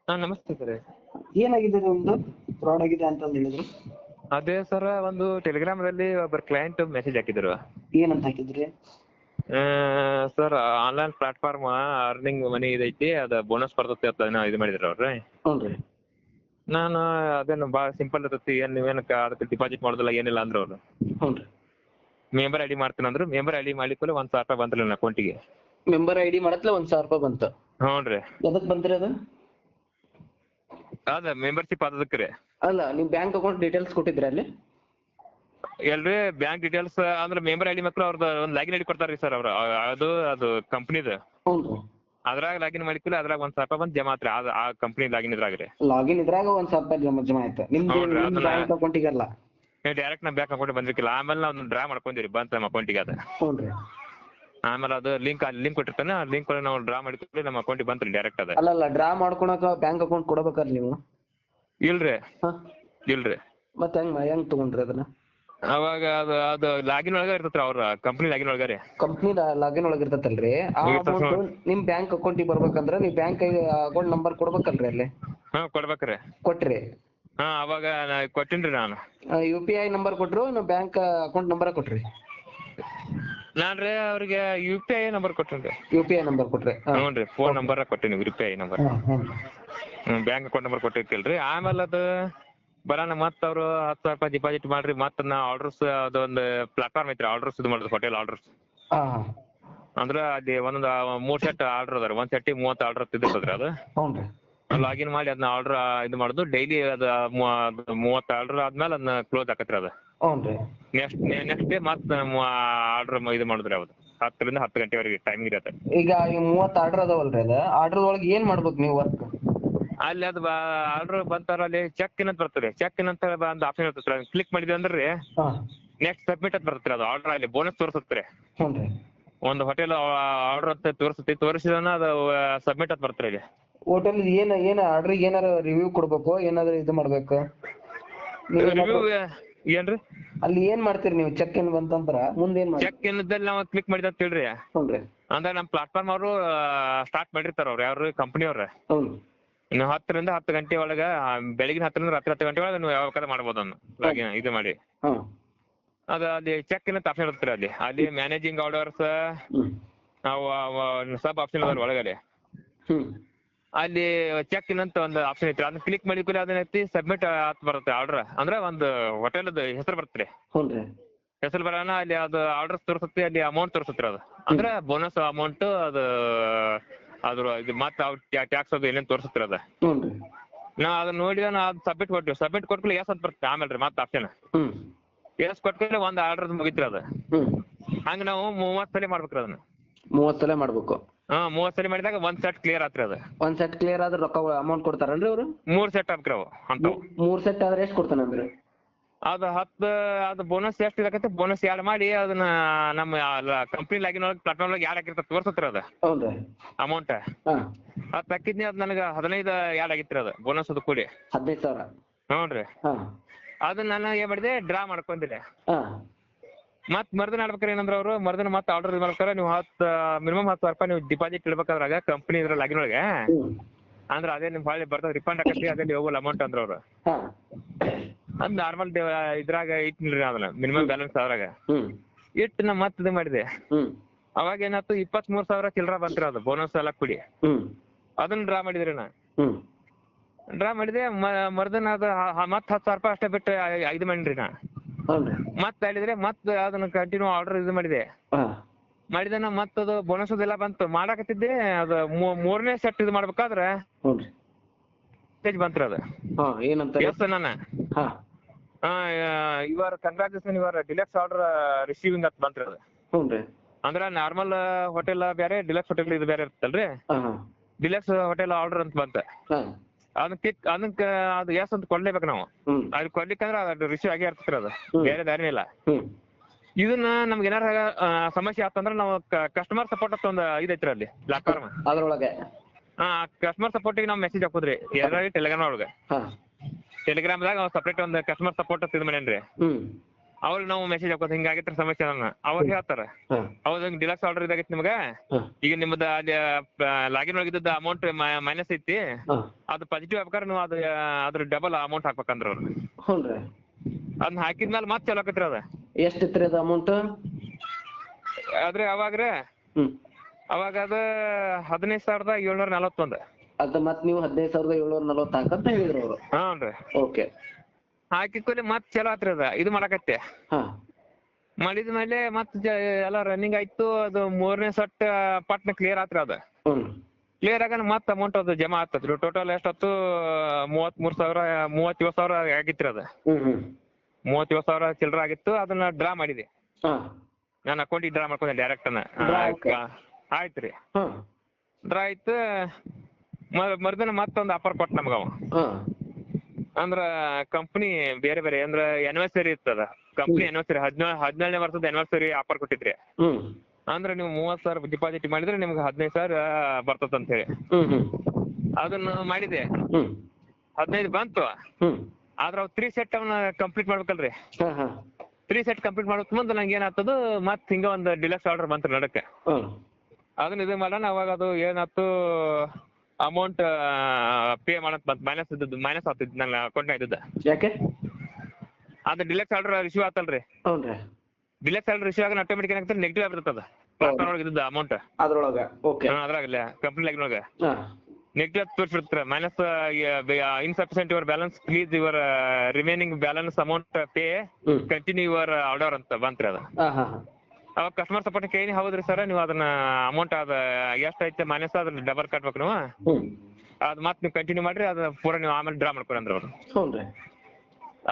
ಹಾ ನಮಸ್ತೆ ಸರ್. ಏನಾಗಿದೆ ನಿಮ್ದು ಫ್ರಾಡ್ ಆಗಿದೆ ಅಂತ ಹೇಳಿದ್ರು. ಅದೇ ಸರ್, ಒಂದು ಟೆಲಿಗ್ರಾಮ್ದಲ್ಲಿ ಒಬ್ಬರು ಕ್ಲೈಂಟ್ ಮೆಸೇಜ್ ಹಾಕಿದ್ರು. ಏನಂತ ಹಾಕಿದ್ರಿ? Sir, online platform earning money ಇದೈತಿ, ಅದು ಬೋನಸ್ ಬರ್ತೈತಿ ಅಂತ ಏನೋ ಇದು ಮಾಡಿದ್ರು ಅವ್ರು. ಹ್ಞೂ. ನಾನು ಅದೇನು ಭಾಳ ಸಿಂಪಲ್ ಇರ್ತೈತಿ, ಏನು ನೀವೇನಕ್ಕೆ ಅದಕ್ಕೆ ಡಿಪಾಸಿಟ್ ಮಾಡೋದಿಲ್ಲ ಏನಿಲ್ಲ ಅಂದ್ರು ಅವರು. ಹ್ಞೂ. ಮೆಂಬರ್ ಐ ಡಿ ಮಾಡ್ತೀನಿ ಅಂದ್ರು. ಮೆಂಬರ್ ಐ ಡಿ ಮಾಡ್ಲಿಕ್ಕೆ 1,000 ರೂಪಾಯಿ ಬಂತು ನನ್ನ ಅಕೌಂಟಿಗೆ. ಮೆಂಬರ್ ಐಡಿ ಮಾಡತ್ಲೆ 1,000 ರೂಪಾಯಿ ಬಂತು. ಹ್ಞೂ ರೀ. ಎದಕ್ ಬಂತ್ರಿ ಅದು? ಅದ ಮೆಂಬರ್ಶಿಪ್ ಅದಕ್ಕೆ ರೀ. ಅಲ್ಲ, ನೀವು ಬ್ಯಾಂಕ್ ಅಕೌಂಟ್ ಡೀಟೇಲ್ಸ್ ಕೊಟ್ಟಿದ್ರಿ ಅಲ್ಲಿ? ಎಲ್ರಿ ಬ್ಯಾಂಕ್ ಡೀಟೇಲ್ಸ್ ಅಂದ್ರೆ ಮೆಂಬರ್ ಐ ಡಿ ಮಕ್ಕಳು ಅವ್ರದ್ದು ಒಂದು ಲಾಗಿನ್ ಐಡಿ ಕೊಡ್ತಾರೆ ರೀ ಸರ್ ಅವರು. ಅದು ಕಂಪ್ನಿದು. ಹ್ಞೂ. ಅದ್ರಾಗ ಲಾಗಿನ್ ಮಾಡಿಕ್ಕಿಲ್ಲ, ಅದ್ರಾಗ 1,000 ರೂಪಾಯಿ ಬಂದು ಜಮಾ ಆತ್ರಿ. ಆ ಕಂಪ್ನಿ ಲಾಗಿನ್ ಇದ್ರಾಗ ರೀ. ಲಾಗಿನ್ ಇದ್ರಾಗ 1,000 ರೂಪಾಯಿ ಜಮಾ ಆಯ್ತು ನಿಮ್ದು ಬ್ಯಾಂಕ್ ಅಕೌಂಟಿಗೆ ಅಲ್ಲ? ಡೈರೆಕ್ಟ್ ನಮ್ಮ ಬ್ಯಾಂಕ್ ಅಕೌಂಟ್ ಬಂದಿರ್ಕಿಲ್ಲ. ಆಮೇಲೆ ನಾವು ಡ್ರಾ ಮಾಡ್ಕೊಂಡಿರಿ, ಬಂತು ನಮ್ಮ ಅಕೌಂಟಿಗೆ ಅದು. ಹ್ಞೂ ರೀ. ಆಮೇಲೆ ಅದು ಲಿಂಕ್ ಕೊಟ್ಟಿರ್ತಾನೆ, ಆ ಲಿಂಕ್ ನಾವು ಡ್ರಾ ಮಾಡಿಕೊಂಡು ನಮ್ಮ ಅಕೌಂಟಿಗೆ ಬಂತು ಡೈರೆಕ್ಟ್ ಅದು. ಅಲ್ಲ, ಡ್ರಾ ಮಾಡ್ಕೊಳಕ ಬ್ಯಾಂಕ್ ಅಕೌಂಟ್ ಕೊಡ್ಬೇಕಲ್ಲ ನೀವು? ಇಲ್ರಿ. ಹಾ. ಇಲ್ರಿ. ಮತ್ತೆ ಹೆಂಗ್ ತಗೊಂಡ್ರಿ ಅದನ್ನ? ಅವಾಗ ಅದು ಲಾಗಿನ್ ಒಳಗ ಇರ್ತೈತ್ರಿ, ಅವ್ರ ಕಂಪ್ನಿ ಲಾಗಿನ್ ಒಳಗ ರೀ. ಕಂಪ್ನಿ ಲಾಗಿನ್ ಒಳಗ ಇರ್ತೈತಲ್ರಿ, ಆ ಅಮೌಂಟ್ ನಿಮ್ ಬ್ಯಾಂಕ್ ಅಕೌಂಟಿಗೆ ಬರ್ಬೇಕಂದ್ರ ನೀವು ಬ್ಯಾಂಕ್ ಅಕೌಂಟ್ ನಂಬರ್ ಕೊಡ್ಬೇಕಲ್ರಿ ಅಲ್ಲಿ? ಹಾ ಕೊಡ್ಬೇಕ್ರಿ. ಕೊಟ್ರಿ? ಹಾ ಅವಾಗ ಕೊಟ್ಟಿನ್ರಿ ನಾನು. UPI ನಂಬರ್ ಕೊಟ್ರು, ಬ್ಯಾಂಕ್ ಅಕೌಂಟ್ ನಂಬರ್ ಕೊಟ್ರಿ? ನಾನ್ರಿ ಅವ್ರಿಗೆ UPI ನಂಬರ್ ಕೊಟ್ಟಿನ್ರಿ. UPI ನಂಬರ್ ಕೊಟ್ರಿ? ಹ್ಞೂ ರೀ, ಫೋನ್ ನಂಬರ್ ಕೊಟ್ಟಿನಿ, UPI number. Bank account number ಕೊಟ್ಟಿರ್ತಿಲ್ರಿ. ಆಮೇಲೆ ಅದು ಬರೋಣ ಮತ್ತೆ ಅವರು 10,000 ರೂಪಾಯಿ ಡಿಪಾಸಿಟ್ ಮಾಡ್ರಿ. ಮತ್ತೆ ನಾ ಆರ್ಡರ್ಸ್ ಅದೊಂದು ಪ್ಲಾಟ್ಫಾರ್ಮ್ ಐತ್ರಿ, ಆರ್ಡರ್ಸ್ ಇದು ಮಾಡೋದು, ಹೋಟೆಲ್ ಆರ್ಡರ್ಸ್. ಅಂದ್ರೆ ಅಲ್ಲಿ ಒಂದೊಂದು 3 ಸೆಟ್ ಆರ್ಡರ್ ಅದಾರ. ಒಂದ್ ಸೆಟ್ಟಿಗೆ 30 ಆರ್ಡರ್ ಇರ್ತದ್ರಿ ಅದು. ಲಾಗಿನ್ ಮಾಡಿ ಅದನ್ನ ಆರ್ಡರ್ ಇದು ಮಾಡೋದು ಡೈಲಿ. ಅದು 30 ಆರ್ಡರ್ ಆದ್ಮೇಲೆ ಅದನ್ನ ಕ್ಲೋಸ್ ಆಕತ್ರಿ ಅದು. ನೆಕ್ಸ್ಟ್ ಡೇ ಮತ್ತೆ ಆರ್ಡರ್ ಇದು ಮಾಡಿದ್ರಿ. ಅವ್ರು 10 ರಿಂದ 10 ಗಂಟೆವರೆಗೆ ಟೈಮಿಂಗ್ ಇರತ್ತೆ. ಈಗ ಈ 30 ಆರ್ಡರ್ ಅದಾವಲ್ರಿ, ಅದ ಆರ್ಡರ್ ಒಳಗೆ ಏನ್ ಮಾಡ್ಬೇಕು ನೀವು ವರ್ಕ್? ಅಲ್ಲಿ ಅದು ಆರ್ಡರ್ ಬಂತಾರ, ಅಲ್ಲಿ ಚೆಕ್ ಇನ್ ಅಂತ ಬರ್ತದೆ. ಚೆಕ್ ಇನ್ ಅಂತ ಒಂದು ಆಪ್ಷನ್ ಇರ್ತದೆ, ಕ್ಲಿಕ್ ಮಾಡಿದ್ವಿ ಅಂದ್ರೆ ನೆಕ್ಸ್ಟ್ ಸಬ್ಮಿಟ್ ಅಂತ ಬರ್ತದೆ. ಅದು ಆರ್ಡರ್ ಅಲ್ಲಿ ಬೋನಸ್ ತೋರಿಸುತ್ತೆ. ಒಂದು ಹೋಟೆಲ್ ಆರ್ಡರ್ ಅಂತ ತೋರಿಸಿದಾನ ಅದು ಸಬ್ಮಿಟ್ ಅಂತ ಬರ್ತಾರೆ ಇಲ್ಲಿ. ಹೋಟೆಲ್ ಏನ್ ಆರ್ಡರ್ ಏನಾರ ರಿವ್ಯೂ ಕೊಡ್ಬೇಕು, ಏನಾದ್ರು ಇದು ಮಾಡ್ಬೇಕು? ರಿವ್ಯೂ ಏನ್ರಿ? ಅಲ್ಲಿ ಏನ್ ಮಾಡ್ತೀರಿ ನೀವು? ಚೆಕ್ ಇನ್ ಬಂತಂದ್ರ ಮುಂದೆ ಏನ್ ಮಾಡ್ತೀರಿ? ಚೆಕ್ ಇನ್ ನಾವು ಕ್ಲಿಕ್ ಮಾಡಿದ ಅಂತ ಹೇಳ್ರಿ. ಅಂದ್ರೆ ನಮ್ಮ ಪ್ಲಾಟ್ಫಾರ್ಮ್ ಅವರು ಸ್ಟಾರ್ಟ್ ಮಾಡಿರ್ತಾರ, ಅವ್ರು ಯಾರು ಕಂಪನಿ ಅವ್ರ. ನೀವು 10 ರಿಂದ 10 ಗಂಟೆ ಒಳಗ, ಬೆಳಗಿನ 10 ರಿಂದ ರಾತ್ರಿ 10 ಗಂಟೆ ಒಳಗೆ ನೀವು ಯಾವಾಗ ಮಾಡ್ಬೋದು ಅದನ್ನು ಲಾಗಿನ್ ಇದು ಮಾಡಿ. ಅದು ಅಲ್ಲಿ ಚೆಕ್ ಇನ್ ಅಂತ ಆಪ್ಷನ್ ಇರುತ್ತೆ. ಅಲ್ಲಿ ಮ್ಯಾನೇಜಿಂಗ್ ಆರ್ಡರ್ಸ್ ನಾವು ಸಬ್ ಆಪ್ಷನ್ ಅದಾರ ಒಳಗಡೆ. ಅಲ್ಲಿ ಚೆಕ್ ಇನ್ ಅಂತ ಒಂದು ಆಪ್ಷನ್ ಐತ್ರಿ, ಅದನ್ನ ಕ್ಲಿಕ್ ಮಾಡಿ ಅದನ್ನ ಸಬ್ಮಿಟ್ ಅಂತ ಬರುತ್ತೆ ಆರ್ಡರ್. ಅಂದ್ರೆ ಒಂದು ಹೋಟೆಲ್ದ ಹೆಸರು ಬರುತ್ತೆ. ಹೆಸರು ಬರೋಣ ಅಲ್ಲಿ ಅದು ಆರ್ಡರ್ಸ್ ತೋರಿಸುತ್ತೆ, ಅಲ್ಲಿ ಅಮೌಂಟ್ ತೋರಿಸುತ್ತೆ. ಅದು ಅಂದ್ರೆ ಬೋನಸ್ ಅಮೌಂಟ್, ಅದು ಅದ್ರ ಇದು ಮತ್ತೆ ಟ್ಯಾಕ್ಸ್ ಅದು ಏನೇನು ತೋರಿಸುತ್ತೆ. ಅದ ನಾವು ಅದನ್ನ ನೋಡಿ ಅದು ಸಬ್ಮಿಟ್ ಕೊಟ್ಟಿವಿ. ಸಬ್ಮಿಟ್ ಕೊಟ್ಮೇಲೆ ಎಸ್ ಅಂತ ಬರುತ್ತೆ. ಆಮೇಲೆ ಮತ್ತೆ ಆಪ್ಷನ್ ಎಸ್ ಕೊಟ್ಮೇಲೆ ಒಂದು ಆರ್ಡರ್ ಮುಗಿತ್ರಿ ಅದು. ಹಂಗ ನಾವು 30 ಸಲ ಮಾಡ್ಬೇಕ್ರಿ ಅದನ್ನ. 30 ಸಲ ಮಾಡ್ಬೇಕು? 30 ಸಲ ಮಾಡಿದಾಗ ಒಂದ್ ಸೆಟ್ ಕ್ಲಿಯರ್ ಆತ್ರಿ. ಅದು ಒಂದ್ ಸೆಟ್ ಕ್ಲಿಯರ್ ಆದ್ರೆ ರೊಕ್ಕ ಅಮೌಂಟ್ ಕೊಡ್ತಾರಲ್ರಿ ಅವರು? 3 ಸೆಟ್ ಆಗ್ಬೇಕ್ರಿ ಅವು ಅಂತಾವ್. 3 ಸೆಟ್ ಆದ್ರೆ ಎಷ್ಟು ಕೊಡ್ತಾನಂದ್ರಿ? ಅದು 10 ಅದು ಬೋನಸ್ ಎಷ್ಟು ಇರಕತ್ತೆ, ಬೋನಸ್ ಆ್ಯಡ್ ಮಾಡಿ ಅದನ್ನ ನಮ್ಮ ಕಂಪ್ನಿ ಲಾಗಿನ್ ಒಳಗೆ ಪ್ಲಾಟ್ಫಾರ್ಮ್ ಒಳಗೆ ಆ್ಯಡ್ ಆಗಿರ್ತದೆ, ತೋರಿಸುತ್ತೆ ಅದು ಅಮೌಂಟ್. ಅದು ತಕ್ಕಿದ್ನಿ, ಅದು ನನಗೆ 15 ಆ್ಯಡ್ ಆಗಿತ್ರಿ ಅದು ಬೋನಸ್. ಅದು ಕೂಡಿ 15,000. ಹ್ಞೂ ರೀ. ಅದನ್ನ ನಾನು ಏನ್ ಮಾಡಿದೆ, ಡ್ರಾ ಮಾಡ್ಕೊಂಡಿದ್ದೆ. ಮತ್ ಮರ್ದಿನ ಆಡ್ಬೇಕಾರೆ ಏನಂದ್ರೆ ಅವರು ಮರ್ದಿನ ಮತ್ತೆ ಆರ್ಡರ್ ಮಾಡ್ತಾರೆ, ನೀವು ಮಿನಿಮಮ್ 10,000 ರೂಪಾಯಿ ನೀವು ಡಿಪಾಸಿಟ್ ಇಡ್ಬೇಕಾದ್ರಾಗ ಕಂಪ್ನಿ ಇದ್ರ ಲಾಗಿನ್ ಒಳಗೆ. ಅಂದ್ರೆ ಅದೇ ನಿಮ್ ಹೊಳ್ಳಿ ಬರ್ತದೆ, ರಿಫಂಡ್ ಆಕತಿ, ಅದೇ ಹೋಗಲ್ಲ ಅಮೌಂಟ್ ಅಂದ್ರ ಅವ್ರು. ಅದ್ ನಾರ್ಮಲ್ ಇದ್ರಾಗ ಇಟ್ಟಿನ್ರಿ ಅದನ್ನ ಮಿನಿಮಮ್ ಬ್ಯಾಲೆನ್ಸ್ ಅದ್ರಾಗ ಇಟ್ಟು ನಾ ಮತ್ತೆ ಇದು ಮಾಡಿದೆ. ಅವಾಗ ಏನಾಯ್ತು, 23,000 ಚಿಲ್ಲರ ಬಂತ್ರಿ ಅದು ಬೋನಸ್ ಎಲ್ಲ ಕೂಡಿ. ಅದನ್ನ ಡ್ರಾ ಮಾಡಿದ್ರಿ ನಾ. ಡ್ರಾ ಮಾಡಿದೆ ಮರ್ದಿನ ಅದು ಮತ್ತೆ 10,000 ರೂಪಾಯಿ ಅಷ್ಟೇ ಬಿಟ್ಟು ಇದು ಮಾಡಿನ್ರಿ ನಾ. ಮತ್ತೆ ಹೇಳಿದ್ರೆ ಮತ್ತೆ ಅದನ್ನ ಕಂಟಿನ್ಯೂ ಆರ್ಡರ್ ಇದು ಮಾಡಿದೆ. ಮಾಡಿದನ ಮತ್ತದು ಬೋನಸ್ ಅದೆಲ್ಲ ಬಂತು, ಮಾಡಾಕತ್ತಿದ್ದೆ. ಅದು 3ನೇ ಸೆಟ್ ಇದು ಮಾಡ್ಬೇಕಾದ್ರೆ ಮೆಸೇಜ್ ಬಂತ್ರಿ. ಅದು ಏನಂತ? ಎಸ್ ನಾನು your congratulation, your deluxe order receiving ಅಂತ ಬಂತ್ರಿ. ಅದು ಅಂದ್ರೆ ನಾರ್ಮಲ್ ಹೋಟೆಲ್ ಬೇರೆ, ಡಿಲಕ್ಸ್ ಹೋಟೆಲ್ ಇದು ಬೇರೆ ಇರ್ತಲ್ರಿ. ಡಿಲಕ್ಸ್ ಹೋಟೆಲ್ ಆರ್ಡರ್ ಅಂತ ಬಂತ. ಅದಕ್ಕೆ ಅದು ಎಸ್ ಅಂತ ಕೊಡ್ಲೇಬೇಕು ನಾವು. ಅದು ಕೊಡ್ಲಿಕ್ಕಂದ್ರೆ ಅದು ರಿಸೀವ್ ಆಗೇ ಇರ್ತದ್ರಿ. ಅದು ಬೇರೆ ದಾರಿನೇ ಇಲ್ಲ. ಇದನ್ನ ನಮ್ಗೆ ಏನಾರ ಸಮಸ್ಯೆ ಆತಂದ್ರೆ ನಾವು ಕಸ್ಟಮರ್ ಸಪೋರ್ಟ್ ಅಂತ ಒಂದು ಇದೈತ್ರಿ ಅಲ್ಲಿ ಪ್ಲಾಟ್ಫಾರ್ಮ್ ಅದ್ರೊಳಗೆ. ಕಸ್ಟಮರ್ ಸಪೋರ್ಟಿಗೆ ನಾವು ಮೆಸೇಜ್ ಹಾಕುದ್ರಿ ಟೆಲಿಗ್ರಾಮ್ ಒಳಗೆ. ಟೆಲಿಗ್ರಾಮ್ದಾಗ ಸಪ್ರೇಟ್ ಒಂದು ಕಸ್ಟಮರ್ ಸಪೋರ್ಟ್ ಅಂತ ಇದು ಮಾಡೇನ್ರಿ. ಅವ್ರಿಗೆ ನಾವು ಮೆಸೇಜ್ ಹಾಕೋದು ಹಿಂಗಾಗಿತ್ರ ಸಮಸ್ಯೆ ಅವ್ರು ಹೇಳ್ತಾರ ಹೌದು ಹಿಂಗ್ ಡಿಲಕ್ಸ್ ಆರ್ಡರ್ ಇದಾಗೈತಿ ನಿಮ್ಗ ಈಗ ನಿಮ್ದ ಅಲ್ಲಿ ಲಾಗಿನ್ ಒಳಗಿದ್ದ ಅಮೌಂಟ್ ಮೈನಸ್ ಐತಿ ಅದು ಪಾಸಿಟಿವ್ ಆಗ್ಬೇಕಾದ್ರೆ ನೀವು ಅದ್ರ ಡಬಲ್ ಅಮೌಂಟ್ ಹಾಕ್ಬೇಕಂದ್ರ ಅವ್ರು ಹ್ಞೂನ್ರಿ ಅದನ್ನ ಹಾಕಿದ್ಮೇಲೆ ಮತ್ತೆ ಚಲೋ ಆಕತ್ರಿ ಅದ ಎಷ್ಟು ಇತ್ರಿ ಅದು ಅಮೌಂಟ್ ಆದ್ರೆ ಅವಾಗ್ರೆ ಅವಾಗ ಅದ 15,741 ಅದ ಮತ್ ನೀವು 15,740 ಹಾಕಂತ ಹೇಳಿದ್ರು ಅವರು ಹ್ಞೂನ್ರಿ ಓಕೆ ಹಾಕಿದ್ಮೇಲೆ ಮತ್ತೆ ಚಲೋ ಆತ್ರಿ ಅದ ಇದು ಮಾಡಕತ್ತೆ ಮಾಡಿದ್ಮೇಲೆ ಮತ್ತೆ ಎಲ್ಲ ರನ್ನಿಂಗ್ ಆಯ್ತು ಅದು 3ನೇ ಸಟ್ ಪಟ್ನ ಕ್ಲಿಯರ್ ಆತ್ರಿ ಅದ ಕ್ಲಿಯರ್ ಆಗ ಮತ್ತೆ ಅಮೌಂಟ್ ಅದು ಜಮಾ ಆಗ್ತದ್ರಿ ಟೋಟಲ್ ಎಷ್ಟಾಯ್ತು 37,000 ಆಗಿತ್ರಿ ಅದ 37,000 ಚಿಲ್ಲರ ಆಗಿತ್ತು ಅದನ್ನ ಡ್ರಾ ಮಾಡಿದೆ ನನ್ನ ಅಕೌಂಟಿಗೆ ಡ್ರಾ ಮಾಡ್ಕೊಂಡೆ ಡೈರೆಕ್ಟ್ ಆಯ್ತ್ರಿ ಡ್ರಾ ಆಯ್ತು ಮರ್ದಿನ ಮತ್ತೊಂದು ಆಫರ್ ಕೊಟ್ಟ ನಮ್ಗ ಅವ ಅಂದ್ರ ಕಂಪ್ನಿ ಬೇರೆ ಬೇರೆ ಅಂದ್ರ ಆನಿವರ್ಸರಿ ಇರ್ತದ ಕಂಪ್ನಿ ಆನಿವರ್ಸರಿ 17ನೇ ವರ್ಷದ ಆನಿವರ್ಸರಿ ಆಫರ್ ಕೊಟ್ಟಿದ್ರಿ ಅಂದ್ರೆ ನೀವು 30,000 ಡಿಪಾಸಿಟ್ ಮಾಡಿದ್ರೆ ನಿಮ್ಗೆ 15,000 ಬರ್ತದ ಅಂತ ಹೇಳಿ ಅದನ್ನ ಮಾಡಿದೆ 15 ಬಂತು ಆದ್ರ ಅವ್ 3 ಸೆಟ್ ಅವನ್ನ ಕಂಪ್ಲೀಟ್ ಮಾಡ್ಬೇಕಲ್ರಿ 3 ಸೆಟ್ ಕಂಪ್ಲೀಟ್ ಮಾಡೋದ್ ಮುಂದೆ ನಂಗೆ ಏನಾಗ್ತದ ಮತ್ ಹಿಂಗ ಒಂದು ಡಿಲಕ್ಸ್ ಆರ್ಡರ್ ಬಂತ್ರಿ ನಡಕ್ಕೆ ಅದನ್ನ ಇದು ಮಾಡೋಣ ಅವಾಗ ಅದು ಏನಾಯ್ತು ಅಮೌಂಟ್ ಪೇ ಮಾಡಕ್ ಬಂತು ಮೈನಸ್ ಆಗ್ತಿದ್ ನನ್ನ ಅಕೌಂಟ್ನಾಗ ಇದ್ದಿದ್ದ ಯಾಕೆ ಅದು ಡಿಲಕ್ಸ್ ಆರ್ಡರ್ ರಿಸೀವ್ ಆತಲ್ರಿ ಡಿಲಕ್ಸ್ ಆರ್ಡರ್ ರಿಸೀವ್ ಆಗ ಆಟೋಮೆಟಿಕ್ ಏನಾಗ್ತದೆ ನೆಗೆಟಿವ್ ಆಗಿರ್ತದ ಒಳಗೆ ಇದ್ದ ಅಮೌಂಟ್ ಅದ್ರೊಳಗ ಅದ್ರಾಗಲ್ಲ ಕಂಪ್ನಿ ಲಾಗಿನೊಳಗ ನೆಗೆಟಿವ್ ತೋರಿಸಿರ್ತಾರೆ minus insufficient your balance please your remaining balance amount pay continue your order ಅಂತ ಬಂತ್ರಿ ಅದ ಅವಾಗ ಕಸ್ಟಮರ್ ಸಪೋರ್ಟ್ ಕೇಳಿ ಹೌದ್ರಿ ಸರ್ ನೀವು ಅದನ್ನ ಅಮೌಂಟ್ ಅದ ಎಷ್ಟ್ ಐತೆ ಮೈನಸ್ ಅದ್ರ ಡಬಲ್ ಕಟ್ಬೇಕು ನೀವು ಅದ್ ಮತ್ತೆ ನೀವು ಕಂಟಿನ್ಯೂ ಮಾಡ್ರಿ ಅದ ಪೂರ ನೀವು ಆಮೇಲೆ ಡ್ರಾ ಮಾಡ್ಕೊರಿ ಅಂದ್ರ ಅವ್ರು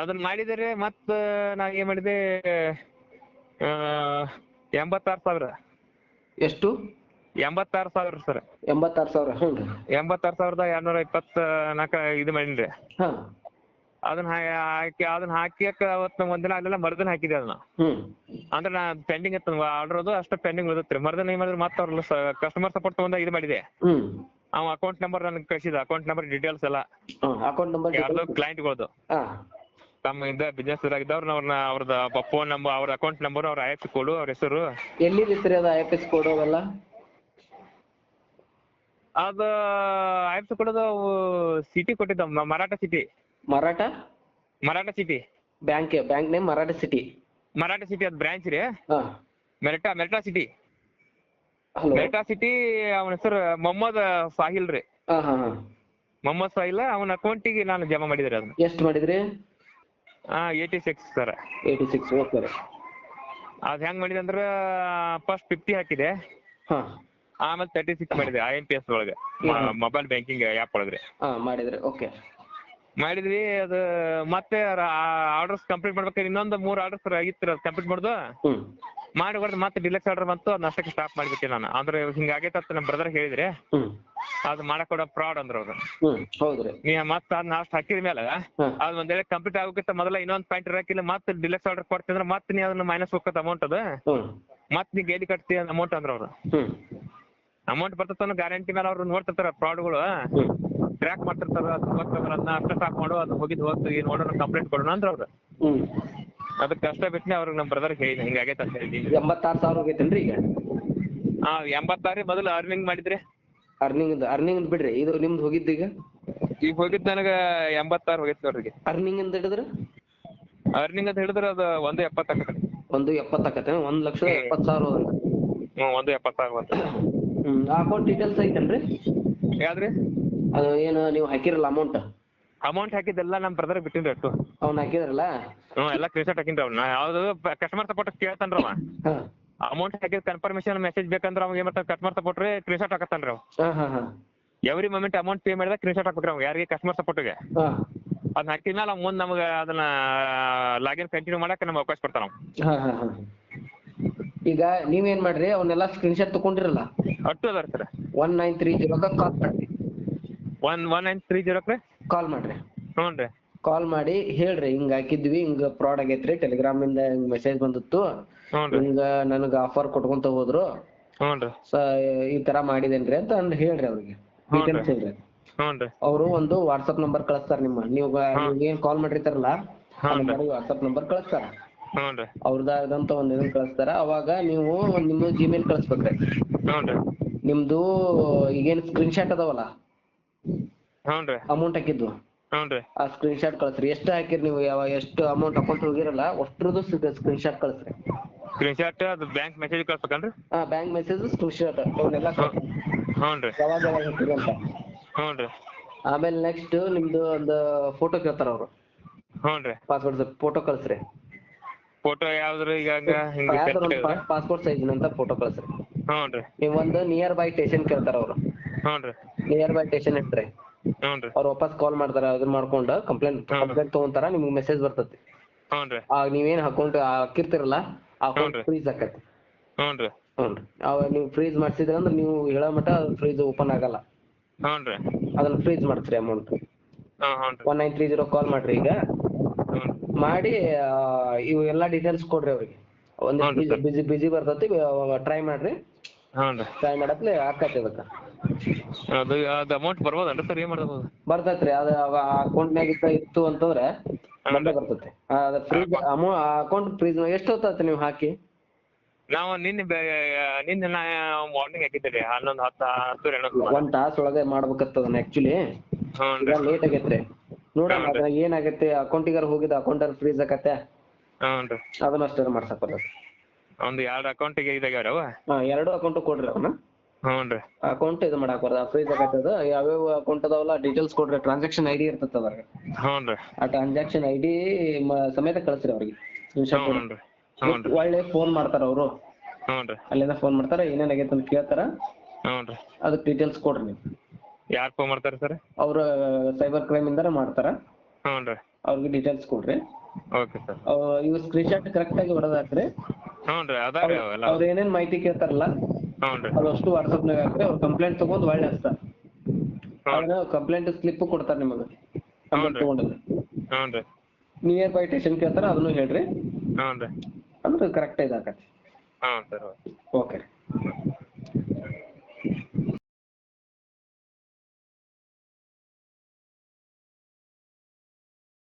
ಅದನ್ನ ಮಾಡಿದರೆ ಮತ್ತ ನಾ ಏನ್ ಮಾಡಿದೆ 86,000 ಎಷ್ಟು 86,000 ಸರ್ 86,000 86,224 ಇದು ಮಾಡೀನ್ರಿ ಅದನ್ನ ಹಾಕಿಯಕ್ಕ ಅವತ್ತು ಒಂದಿನ ಆಗಲಿಲ್ಲ ಮರ್ದಿನ ಹಾಕಿದೆ ಅದನ್ನ ಅಂದ್ರೆ ನಾ ಪೆಂಡಿಂಗ್ ಇತ್ತು ಆರ್ಡರ್ ಅದು ಅಷ್ಟ ಪೆಂಡಿಂಗ್ ಉಳಿದತ್ರಿ ಮರ್ದಿನ ಏನ್ ಮಾಡಿದ್ರೆ ಮತ್ತೆ ಅವ್ರ ಕಸ್ಟಮರ್ ಸಪೋರ್ಟ್ ತಗೊಂಡ ಇದು ಮಾಡಿದೆ ಅವ ಅಕೌಂಟ್ ನಂಬರ್ ನನಗೆ ಕಳಿಸಿದ ಅಕೌಂಟ್ ನಂಬರ್ ಡೀಟೇಲ್ಸ್ ಎಲ್ಲ ಅಕೌಂಟ್ ನಂಬರ್ ಯಾರ್ದು ಕ್ಲೈಂಟ್ಗಳದು ತಮ್ಮ ಇಂದ ಬಿಸ್ನೆಸ್ ಇದಾಗಿದ್ದವ್ರನ್ನ ಅವ್ರದ್ದು ಫೋನ್ ನಂಬರ್ ಅವ್ರ ಅಕೌಂಟ್ ನಂಬರ್ ಅವ್ರ ಐಎಫ್ಎಸ್ ಕೋಡ್ ಅವ್ರ ಹೆಸರು ಎಲ್ಲಿದ್ರಿ ಅದು ಐಎಫ್ಎಸ್ ಕೋಡ್ ಅವೆಲ್ಲ ಅದು ಐಎಫ್ಎಸ್ ಕೋಡ್ ಸಿಟಿ ಕೊಟ್ಟಿದ್ದ Maratha city bank name Maratha city ಅದ್ ಬ್ರಾಂಚ್ ರೀ ಮೆರಿಟಾ ಸಿಟಿ ಅವನ ಹೆಸರು ಮೊಹಮ್ಮದ್ ಸಾಹಿಲ್ ರೀ ಮೊಹಮ್ಮದ್ ಸಾಹಿಲ್ ಅವನ ಅಕೌಂಟಿಗೆ ನಾನು ಜಮಾ ಮಾಡಿದ್ರಿ ಅದನ್ನ ಎಷ್ಟು ಮಾಡಿದ್ರಿ 86 ಸರ್ 86 ಓಕೆ ಅದ್ ಹೆಂಗ್ ಮಾಡಿದೆ ಅಂದ್ರ ಫಸ್ಟ್ 50 ಹಾಕಿದೆ ಆಮೇಲೆ 36 ಮಾಡಿದೆ IMPS ಒಳಗೆ ಮೊಬೈಲ್ ಬ್ಯಾಂಕಿಂಗ್ ಆ್ಯಪ್ ಒಳಗ್ರಿ ಮಾಡಿದ್ರಿ ಓಕೆ ಮಾಡಿದ್ವಿ ಅದು ಮತ್ತೆ ಆರ್ಡರ್ಸ್ ಕಂಪ್ಲೀಟ್ ಮಾಡ್ಬೇಕಾದ್ರೆ ಇನ್ನೊಂದು 3 ಆರ್ಡರ್ಸ್ ಆಗಿತ್ತು ಅದು ಕಂಪ್ಲೀಟ್ ಮಾಡುದು ಮಾಡಿ ಹೊಡೆದು ಮತ್ತೆ ಡಿಲಕ್ಸ್ ಆರ್ಡರ್ ಬಂತು ಅದನ್ನ ಅಷ್ಟಕ್ಕೆ ಸ್ಟಾಪ್ ಮಾಡಿಬಿಟ್ಟೆ ನಾನು ಅಂದ್ರೆ ಹಿಂಗಾಗೈತೆ ಅಂತ ನಮ್ಮ ಬ್ರದರ್ ಹೇಳಿದ್ರೆ ಅದು ಮಾಡಕ್ ಕೊಡೋ ಫ್ರಾಡ್ ಅಂದ್ರ ಅವ್ರು ಹೌದ್ರಿ ನೀ ಮತ್ತೆ ಅದನ್ನ ಅಷ್ಟು ಹಾಕಿದ ಮೇಲೆ ಅದು ಒಂದ್ ವೇಳೆ ಕಂಪ್ಲೀಟ್ ಆಗೋಕ್ಕಿಂತ ಮೊದಲ ಇನ್ನೊಂದು ಪಾಯಿಂಟ್ ಇರಾಕಿಲ್ಲ ಮತ್ತೆ ಡಿಲಕ್ಸ್ ಆರ್ಡರ್ ಕೊಡ್ತೀನಿ ಅಂದ್ರೆ ಮತ್ತೆ ನೀ ಅದನ್ನ ಮೈನಸ್ ಹೋಗತ್ತ ಅಮೌಂಟ್ ಅದು ಮತ್ತೆ ನೀ ಗೇಲಿ ಕಟ್ತಿ ಅಮೌಂಟ್ ಅಂದ್ರ ಅವ್ರು ಅಮೌಂಟ್ ಬರ್ತದ ಗ್ಯಾರಂಟಿ ಮೇಲೆ ಅವ್ರು ನೋಡ್ತಿರ್ತಾರ ಫ್ರಾಡ್ಗಳು ಟ್ರ್ಯಾಕ್ ಮಾಡ್ತಿರ್ತಾರ ಅದನ್ನ ಅಷ್ಟ ಸ್ಟಾಪ್ ಮಾಡು ಅದು ಹೋಗಿ ನೋಡೋಣ ಕಂಪ್ಲೇಂಟ್ ಕೊಡೋಣ ಅಂದ್ರ ಅವ್ರು ಅದಕ್ಕೆ ಕಷ್ಟ ಬಿಟ್ಟನೆ ಅವ್ರಿಗೆ ನಮ್ಮ ಬ್ರದರ್ ಹೇಳಿದೆ ಹಿಂಗಾಗೈತೆ ಅಂತ ಹೇಳಿ 86,000 ಹೋಗೈತೇನ್ರಿ ಈಗ 86 ಮೊದಲು ಅರ್ನಿಂಗ್ ಮಾಡಿದ್ರಿ ಅರ್ನಿಂಗ್ ಬಿಡ್ರಿ ಇದು ನಿಮ್ದು ಹೋಗಿದ್ದು ಈಗ ಹೋಗಿದ್ದು ನನಗೆ 86 ಹೋಗೈತಿ ಅವ್ರಿಗೆ ಅರ್ನಿಂಗ್ ಅಂತ ಹೇಳಿದ್ರೆ ಅರ್ನಿಂಗ್ ಅಂತ ಹೇಳಿದ್ರೆ ಅದು 170 ಆಕತಿ 170 ಆಕತೆ 1,70,000 170 ಬಂತು ಅಕೌಂಟ್ ಡೀಟೇಲ್ಸ್ ಐತೇನ್ರಿ ಯಾವ್ದ್ರಿ ಅದು ಏನು ನೀವು ಹಾಕಿರಲ್ಲ ಅಮೌಂಟ್ ಹಾಕಿದ್ದೆಲ್ಲ ನಮ್ಮ ಬ್ರದರ್ ಬಿಟ್ಟಿನ್ರಿ ಅಷ್ಟು ಅವ್ನ ಹಾಕಿದ್ರಲ್ಲ ಎಲ್ಲ ಸ್ಕ್ರೀನ್ಶಾಟ್ ಹಾಕಿನ್ರಿ ಅವ್ನ ಯಾವ್ದು ಕಸ್ಟಮರ್ ಸಪೋರ್ಟ್ ಕೇಳ್ತಾನ್ರಿ ಅವ ಅಮೌಂಟ್ ಹಾಕಿದ ಕನ್ಫರ್ಮೇಶನ್ ಮೆಸೇಜ್ ಬೇಕಂದ್ರೆ ಅವಾಗ ಏನ್ ಮಾಡ್ತಾನೆ ಕಸ್ಟಮರ್ ಸಪೋರ್ಟ್ ಸ್ಕ್ರೀನ್ಶಾಟ್ ಹಾಕತ್ತಾನ್ರಿ ಅವ್ ಎವ್ರಿ ಮೊಮೆಂಟ್ ಅಮೌಂಟ್ ಪೇ ಮಾಡಿದಾಗ ಸ್ಕ್ರೀನ್ಶಾಟ್ ಹಾಕ್ಬೇಕ್ರಿ ಅವ್ ಯಾರಿಗೆ ಕಸ್ಟಮರ್ ಸಪೋರ್ಟ್ಗೆ ಅದನ್ನ ಹಾಕಿದ್ಮೇಲೆ ಅವ್ನು ಮುಂದೆ ನಮ್ಗೆ ಅದನ್ನ ಲಾಗಿನ್ ಕಂಟಿನ್ಯೂ ಮಾಡಕ್ಕೆ ನಮ್ಗೆ ಅವಕಾಶ ಕೊಡ್ತಾನ ಈಗ ನೀವೇನ್ ಮಾಡ್ರಿ ಅವನ್ನೆಲ್ಲ ಸ್ಕ್ರೀನ್ಶಾಟ್ ತಗೊಂಡಿರಲ್ಲ ಅಷ್ಟು ಅದಾರ ಸರ್ 1930 ಕಾಲ್ ಮಾಡ್ರಿ 1930 ಕಾಲ್ ಮಾಡ್ರಿ ಹ್ಞೂ ರೀ ಕಾಲ್ ಮಾಡಿ ಹೇಳ್ರಿ ಹಿಂಗ್ ಹಾಕಿದ್ವಿ ಹಿಂಗ ಫ್ರಾಡ್ ಆಗೈತ್ರಿ ಟೆಲಿಗ್ರಾಮ್ ಇಂದ ಹಿಂಗ್ ಮೆಸೇಜ್ ಬಂದಿತ್ತು ಹಿಂಗ ನನಗ ಆಫರ್ ಕೊಟ್ಕೊಂತ ಹೋದ್ರು ಈ ತರ ಮಾಡಿದೇನ್ರಿ ಅಂತ ಹೇಳ್ರಿ ಅವ್ರಿಗೆ ಡೀಟೇಲ್ಸ್ ಹೇಳ್ರಿ ಅವರು ಒಂದು ವಾಟ್ಸ್ಆಪ್ ನಂಬರ್ ಕಳಿಸ್ತಾರ ನೀವು ಏನ್ ಕಾಲ್ ಮಾಡಿರ್ತಾರಲ್ಲ ವಾಟ್ಸ್ಆಪ್ ನಂಬರ್ ಕಳಿಸ್ತಾರ ಹ್ಞೂನ್ರಿ ಅವ್ರದ್ದಾದಂತ ಒಂದ್ ಇದನ್ನ ಕಳಿಸ್ತಾರ. ಅವಾಗ ನೀವು ನಿಮ್ಮ ಜಿಮೇಲ್ ಕಳಿಸ್ಬೇಕ್ರಿ. ಹ್ಞೂನ್ರಿ ನಿಮ್ದು ಈಗೇನ್ ಸ್ಕ್ರೀನ್ ಶಾಟ್ ಅದಾವಲ್ಲ ಹ್ಞೂನ್ರಿ ಅಮೌಂಟ್ ಹಾಕಿದ್ದು, ಹ್ಞೂನ್ರಿ ಆ ಸ್ಕ್ರೀನ್ ಶಾಟ್ ಕಳಿಸ್ರಿ. ಎಷ್ಟು ಹಾಕಿರಿ ನೀವು, ಎಷ್ಟು ಅಮೌಂಟ್ ಅಕೌಂಟ್ ಹೋಗಿರಲ್ಲ ಅಷ್ಟ್ರದ್ದು ಸ್ಕ್ರೀನ್ ಶಾಟ್ ಕಳಿಸ್ರಿ. ಸ್ಕ್ರೀನ್ ಶಾಟ್ ಅದು ಬ್ಯಾಂಕ್ ಮೆಸೇಜ್ ಕಳ್ಸ್ಬೇಕನ್ರಿ? ಬ್ಯಾಂಕ್ ಮೆಸೇಜ್ ಸ್ಕ್ರೀನ್ ಶಾಟ್ ಅವನ್ನೆಲ್ಲ ಕಳಿಸ್ರಿ, ಹ್ಞೂನ್ರಿ ಯಾವಾಗ ಹಾಕಿರಿ ಅಂತ. ಹ್ಞೂನ್ರಿ ಆಮೇಲೆ ನೆಕ್ಸ್ಟ್ ನಿಮ್ದು ಒಂದು ಫೋಟೋ ಕೇಳ್ತಾರ ಅವ್ರು, ಹ್ಞೂನ್ರಿ ಪಾಸ್ಪೋರ್ಟ್ ಫೋಟೋ ಕಳಿಸ್ರಿ. ಫೋಟೋ ಯಾವ್ದ್ರಿ ಈಗ ಹಿಂಗ ಯಾವ್ದಾರ ಒಂದು ಪಾಸ್ಪೋರ್ಟ್ ಸೈಜ್ ಅಂತ ಫೋಟೋ ಕಳಿಸ್ರಿ. ಹ್ಞೂನ್ರಿ ನೀವ್ ಒಂದು ನಿಯರ್ ಬೈ ಸ್ಟೇಷನ್ ಕೇಳ್ತಾರ ಅವ್ರು, ಹ್ಞೂನ್ರಿ ನಿಯರ್ ಬೈ ಸ್ಟೇಷನ್ ಇಟ್ರಿ. ಹ್ಞೂನ್ರಿ ಅವ್ರು ವಾಪಸ್ ಕಾಲ್ ಮಾಡ್ತಾರ, ಅದನ್ನ ಮಾಡ್ಕೊಂಡು ಕಂಪ್ಲೇಂಟ್ ತಗೊಂತಾರ, ನಿಮ್ಗೆ ಮೆಸೇಜ್ ಬರ್ತೈತಿ. ಹ್ಞೂನ್ರಿ ನೀವೇನ್ ಅಕೌಂಟ್ ಹಾಕಿರ್ತಿರಲ್ಲ ಆ ಅಕೌಂಟ್ ಹ್ಞೂನ್ರಿ ಫ್ರೀಸ್ ಆಕತಿ. ಹ್ಞೂನ್ರಿ ಹ್ಞೂನ್ರಿ ಅವಾಗ ನೀವು ಫ್ರೀಸ್ ಮಾಡ್ಸಿದ್ರಂದ್ರೆ ನೀವು ಹೇಳೋ ಮಟ ಫ್ರೀಸ್ ಓಪನ್ ಆಗಲ್ಲ. ಹ್ಞೂನ್ರಿ ಅದನ್ನ ಫ್ರೀಸ್ ಮಾಡ್ಸ್ರಿ ಅಮೌಂಟ್. ಹ್ಞೂನ್ರಿ 1930 ಕಾಲ್ ಮಾಡ್ರಿ ಈಗ, ಮಾಡಿ ಇವು ಎಲ್ಲಾ ಡೀಟೇಲ್ಸ್ ಕೊಡ್ರಿ ಅವ್ರಿಗೆ. ಹ್ಞೂನ್ರಿ ಸರ್. ಬಿಜಿ ಬರ್ತೈತಿ, ಟ್ರೈ ಮಾಡ್ರಿ. ಹ್ಞೂನ್ರಿ ಟ್ರೈ ಮಾಡತ್ಲೆ ಆಕತಿ ಅದಕ್ಕ. ಅದು ಅಮೌಂಟ್ ಬರ್ಬೋದನ್ರಿ ಸರ್? ಏನ್ ಮಾಡ್ಬೋದು? ಬರ್ತೈತ್ರಿ, ಅದು ಅಕೌಂಟ್ನಾಗ ಇತ್ತು ಅಂತಂದ್ರೆ ಬಂದೇ ಬರ್ತೈತಿ. ಅದ ಫ್ರೀಸ್ ಅಕೌಂಟ್ ಫ್ರೀಸ್ ಎಷ್ಟು ಹೊತ್ತಾಯ್ತು ನೀವು ಹಾಕಿ? ನಾವು ನಿನ್ನೆ ಮಾರ್ನಿಂಗ್ ಹಾಕಿದ್ದೀರಿ 11:10 ಒಂದ್ ತಾಸ ಒಳಗೆ ಮಾಡ್ಬೇಕತ್ತದನ್ನ ಆಕ್ಚುಲಿ. ಹ್ಞೂನ್ರಿ ಈಗ ಲೇಟ್ ಆಗೈತ್ರಿ, ನೋಡೋಣ ಹ್ಞೂನ್ರಿ ಅದ್ರಾಗ ಏನಾಗತ್ತೆ. ಅಕೌಂಟಿಗಾರ ಹೋಗಿದ ಅಕೌಂಟ್ ಫ್ರೀಸ್ ಆಕತ್ತೆ, ಹ್ಞೂನ್ರಿ ಅದನ್ನ ಅಷ್ಟೇ ಮಾಡ್ಸಕ್ ಬರ್ತೈತಿ. ಒಂದು 2 ಅಕೌಂಟಿಗೆ ಇದಾಗ್ಯಾವ್ರವ? 2 ಅಕೌಂಟ್ ಕೊಡ್ರಿ ಅವನ್ನ. ಹ್ಞೂನ್ರಿ ಅಕೌಂಟ್ ಇದು ಮಾಡಕ್ ಬರ್ತದ, ಫ್ರೀಸ್ ಆಗತ್ತದ. ಯಾವ್ಯಾವ ಅಕೌಂಟ್ ಅದಾವಲ್ಲ ಡೀಟೇಲ್ಸ್ ಕೊಡ್ರಿ, ಟ್ರಾನ್ಸಾಕ್ಷನ್ ಐಡಿ ಇರ್ತದ ಅದ್ರಾಗ. ಹ್ಞೂನ್ರಿ ಆ ಟ್ರಾನ್ಸಾಕ್ಷನ್ ಐಡಿ ಸಮೇತ ಕಳಿಸ್ರಿ ಅವ್ರಿಗೆ. ಹ್ಞೂನ್ರಿ ಹ್ಞೂನ್ರಿ ಒಳ್ಳೆ ಫೋನ್ ಮಾಡ್ತಾರ ಅವರು, ಹ್ಞೂನ್ರಿ ಅಲ್ಲಿಂದ ಫೋನ್ ಮಾಡ್ತಾರ, ಏನೇನ್ ಆಗೈತೆ ಅಂತ ಕೇಳ್ತಾರ. ಹ್ಞೂನ್ರಿ ಅದಕ್ಕೆ ಡೀಟೇಲ್ಸ್ ಕೊಡ್ರಿ ನೀವು. ಯಾರು ಫೋನ್ ಮಾಡ್ತಾರೆ ಸರ್? ಅವ್ರ ಸೈಬರ್ ಕ್ರೈಮ್ ಇಂದಾರ ಮಾಡ್ತಾರ, ಹ್ಞೂನ್ರಿ ಅವ್ರಿಗೆ ಡೀಟೇಲ್ಸ್ ಕೊಡ್ರಿ. Okay sir. ಇವ್ ಸ್ಕ್ರೀನ್ ಶಾಟ್ ಕರೆಕ್ಟ್ ಆಗಿ ಹೊಡೆದ್ ಹಾಕ್ರಿ. ಹ್ಞೂನ್ರಿ ಅದಾವ್ರಿ ಅವೆಲ್ಲ. ಅವ್ರ ಏನೇನ್ ಮಾಹಿತಿ ಕೇಳ್ತಾರಲ್ಲ ಹ್ಞೂನ್ರಿ ಅದಷ್ಟು ವಾಟ್ಸಪ್ನಾಗ ಹಾಕ್ರಿ. ಅವ್ರ ಕಂಪ್ಲೇಂಟ್ ತಗೊಂಡ್ ಒಳ್ಳೆ ಹಚ್ತಾರ. ಅದನ್ನ ಕಂಪ್ಲೇಂಟ್ ಸ್ಲಿಪ್ ಕೊಡ್ತಾರ ನಿಮಗೆ, ಕಂಪ್ಲೇಂಟ್ ತಗೊಂಡಿದ್ದು. ಹ್ಞೂನ್ರಿ ನಿಯರ್ ಬೈ ಸ್ಟೇಷನ್ ಕೇಳ್ತಾರ, ಅದನ್ನು ಹೇಳ್ರಿ. ಹ್ಞೂನ್ರಿ ಅಂದ್ರೆ ಕರೆಕ್ಟ್ ಇದಾಕತಿ. ಹಾಂ ಸರ್. ಓಕೆ.